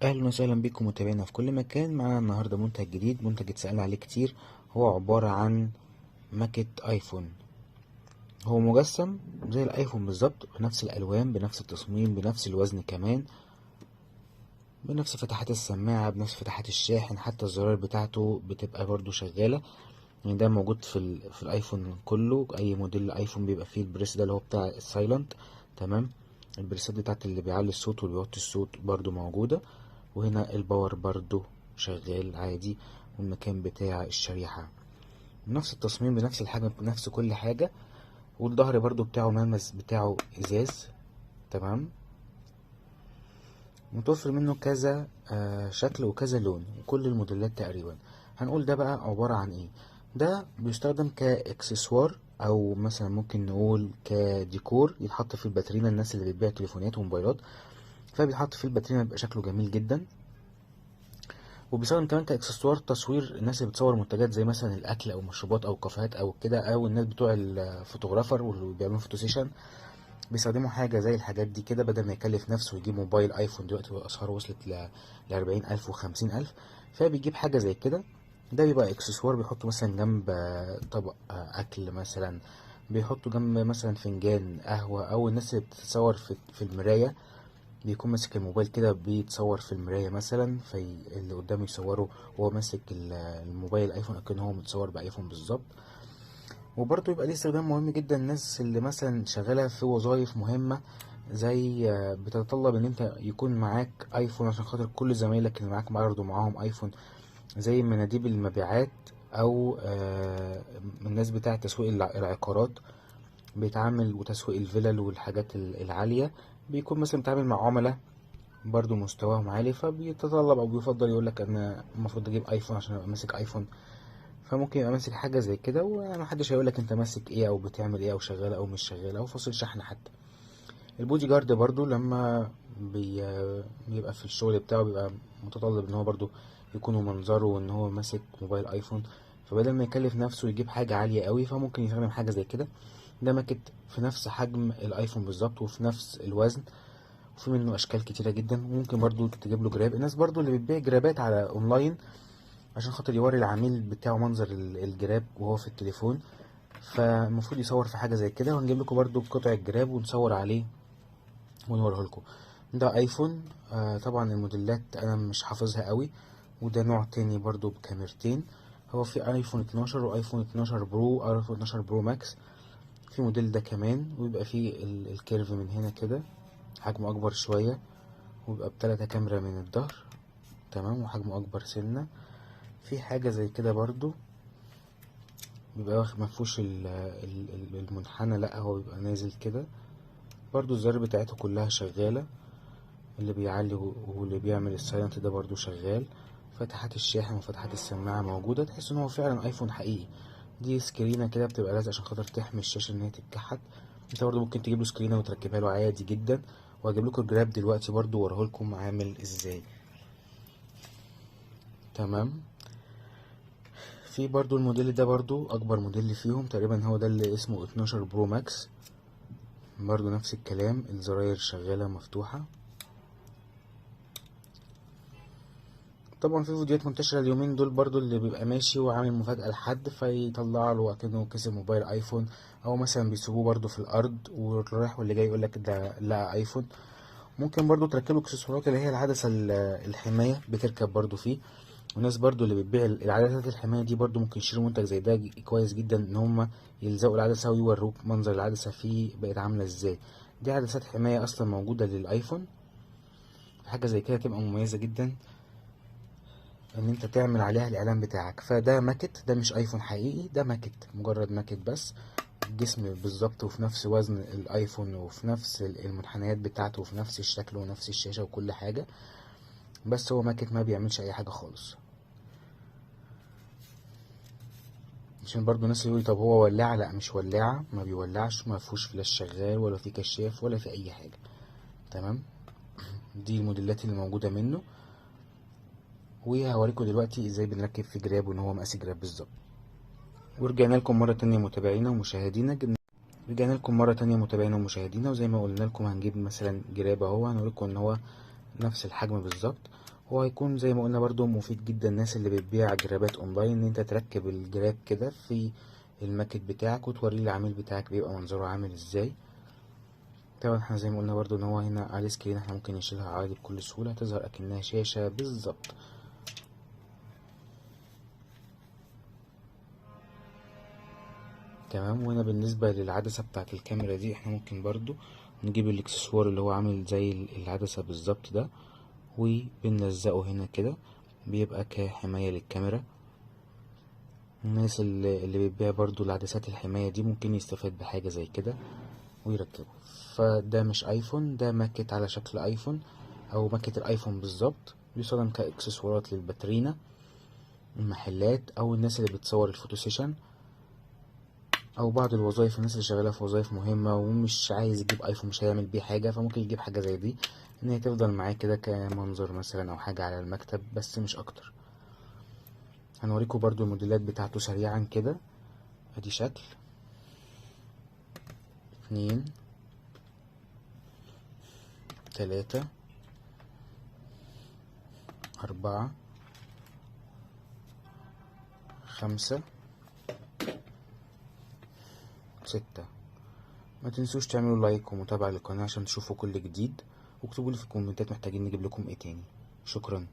اهلا وسهلا بكم متابعينا في كل مكان. معانا النهارده منتج جديد، منتج اتسألنا عليه كتير. هو عبارة عن ماكت ايفون. هو مجسم زي الايفون بالظبط، بنفس الالوان بنفس التصميم بنفس الوزن كمان، بنفس فتحات السماعة بنفس فتحات الشاحن، حتى الزرار بتاعته بتبقى برضو شغالة. يعني ده موجود في الايفون كله. اي موديل ايفون بيبقى فيه البريس ده اللي هو بتاع السايلنت. تمام. البريسات بتاعت اللي بيعلي الصوت واللي بيوطي الصوت برضو موجودة. وهنا الباور برضو شغال عادي، والمكان بتاع الشريحة نفس التصميم بنفس الحجم بنفس كل حاجة. والظهر برضو بتاعه الملمس بتاعه ازاز. تمام. متوفر منه كذا شكل وكذا لون وكل الموديلات تقريبا. هنقول ده بقى عبارة عن ايه. ده بيستخدم كاكسسوار او مثلا ممكن نقول كديكور، يتحط في الباترينا الناس اللي بتبيع تليفونات وموبايلات، فبيتحط في الباترينا بيبقى شكله جميل جدا. وبيستخدم كمان كاكسسوار تصوير الناس اللي بتصور منتجات زي مثلا الاكل او مشروبات او كافيهات او كده، او الناس بتوع الفوتوغرافر واللي بيعملوا فوتو سيشن. بيستخدموا حاجة زي الحاجات دي كده، بدل ما يكلف نفسه ويجيب موبايل ايفون دلوقتي والاسعار وصلت ل40 الف و50 الف، فبيجيب حاجة زي كده. ده بيبقى اكسسوار بيحطه مثلا جنب طبق اكل مثلا، بيحطه جنب مثلا فنجان قهوة، او الناس اللي بتتصور في المراية، بيكون ماسك الموبايل كده بيتصور في المراية مثلا، فاللي قدامه يصوره وهو ماسك الموبايل ايفون اكن هو متصور بايفون بالظبط. وبرضه يبقى ليه استخدام مهم جدا الناس اللي مثلا شغالة في وظائف مهمة، زي بتتطلب ان انت يكون معاك ايفون عشان خاطر كل زمايلك اللي معاك برضه معاهم ايفون، زي مناديب المبيعات، او الناس بتاعة تسويق العقارات، بيتعامل وتسويق الفلل والحاجات العالية، بيكون مثلا بيتعامل مع عملاء برضو مستواهم عالي، فبيتطلب او بيفضل يقولك انا المفروض اجيب ايفون عشان ابقى ماسك ايفون. فممكن يبقى ماسك حاجة زي كده ومحدش هيقولك انت ماسك ايه او بتعمل ايه او شغالة او مش شغالة او فاصل شحن حتى. البودي جارد برضو لما بيبقى في الشغل بتاعه بيبقى متطلب ان هو برضو يكون منظره وان هو ماسك موبايل ايفون، فبدل ما يكلف نفسه يجيب حاجة عالية قوي فممكن يستخدم حاجة زي كده. ده ماكت في نفس حجم الايفون بالظبط وفي نفس الوزن، وفي منه اشكال كتيره جدا. وممكن برضو تجيب له جراب، الناس برضو اللي بتبيع جرابات على اونلاين عشان خاطر يوري العميل بتاعه منظر الجراب وهو في التليفون، فالمفروض يصور في حاجه زي كده. وهنجيب لكم برضو قطع الجراب ونصور عليه ونوريه لكم. ده ايفون. طبعا الموديلات انا مش حافظها قوي. وده نوع تاني برضو بكاميرتين. هو في ايفون 12 وايفون 12 برو او ايفون 12 برو ماكس. في موديل ده كمان ويبقى فيه الكيرف من هنا كده، حجمه اكبر شويه، ويبقى بتلاتة كاميرا من الظهر. تمام. وحجمه اكبر سنة. في حاجة زي كده برضو بيبقى واخد مفهوش المنحنى، لا هو بيبقى نازل كده. برضو الزر بتاعته كلها شغالة، اللي بيعلي واللي بيعمل السايلنت ده برضو شغال. فتحات الشاحن وفتحات السماعة موجودة، تحس ان هو فعلا ايفون حقيقي. دي سكرينة كده بتبقى لازقة عشان خاطر تحمي الشاشة ان هي تتكحت. انت برضو ممكن تجيب له سكرينة وتركبها له عادي جدا. وهجيب لكم الجراب دلوقتي برضو وارهولكم عامل ازاي. تمام. في برضو الموديل ده برضو اكبر موديل فيهم تقريبا، هو ده اللي اسمه 12 برو ماكس. برضو نفس الكلام، الزراير شغالة مفتوحة. طبعا في فيديوهات منتشرة اليومين دول برضو اللي بيبقى ماشي وعامل مفاجأة لحد فيطلع له وكأنه كسب موبايل ايفون، او مثلا بيسيبوه برضو في الارض والرايح واللي جاي يقولك ده لا ايفون. ممكن برضو تركبوا اكسسوارات اللي هي العدسة الحماية بتركب برضو فيه. والناس برضو اللي بتبيع العدسات الحماية دي برضو ممكن يشتروا منتج زي ده كويس جدا، ان هم يلزقوا العدسة ويوروك منظر العدسة فيه بقت عاملة ازاي. دي عدسات حماية اصلا موجودة للايفون. حاجة زي كده تبقى مميزة جدا ان انت تعمل عليها الاعلان بتاعك. فده ماكت، ده مش ايفون حقيقي، ده ماكت مجرد ماكت بس. الجسم بالظبط وفي نفس وزن الايفون وفي نفس المنحنيات بتاعته وفي نفس الشكل ونفس الشاشة وكل حاجة، بس هو ماكت ما بيعملش اي حاجة خالص. عشان برضو الناس يقولي طب هو ولاعة، لا مش ولاعة، ما بيولعش، ما فيهوش فلاش شغال ولا في كشاف ولا في اي حاجة. تمام. دي الموديلات اللي موجودة منه. وهوريكم دلوقتي ازاي بنركب في جراب وان هو مقاس جراب بالظبط. ورجعنا لكم مرة تانية متابعينا ومشاهدينا. رجعنا لكم مرة تانية متابعينا ومشاهدينا، وزي ما قلنا لكم هنجيب مثلا جراب اهو، هنوريكم ان هو نفس الحجم بالظبط. هو هيكون زي ما قلنا برضو مفيد جدا الناس اللي بتبيع جرابات اونلاين، ان انت تركب الجراب كده في الماكت بتاعك وتوريه للعميل بتاعك بيبقى منظره عامل ازاي. طبعا احنا زي ما قلنا برضو ان هو هنا على سكرين احنا ممكن نشيلها عادي بكل سهولة، هتظهر اكنها شاشة بالظبط. تمام. وهنا بالنسبة للعدسة بتاعة الكاميرا دي احنا ممكن برضو نجيب الاكسسوار اللي هو عامل زي العدسة بالظبط ده، وبنلزقه هنا كده، بيبقى كحماية للكاميرا. الناس اللي بتبيع برضو العدسات الحماية دي ممكن يستفاد بحاجة زي كده ويركبه. فده مش ايفون، ده ماكت على شكل ايفون او ماكت الايفون بالظبط، بيستخدم كاكسسوارات للباترينا، المحلات او الناس اللي بتصور الفوتو سيشن، او بعض الوظائف، الناس اللي شغاله في وظائف مهمه ومش عايز يجيب ايفون مش هيعمل بيه حاجه، فممكن يجيب حاجه زي دي ان هي تفضل معاه كده كمنظر مثلا او حاجه على المكتب بس مش اكتر. هنوريكم برضو الموديلات بتاعته سريعا كده. ادي شكل، 2، 3، 4، 5، 6. ما تنسوش تعملوا لايك ومتابعة للقناة عشان تشوفوا كل جديد، واكتبوا لي في الكومنتات محتاجين نجيب لكم ايه تاني. شكرا.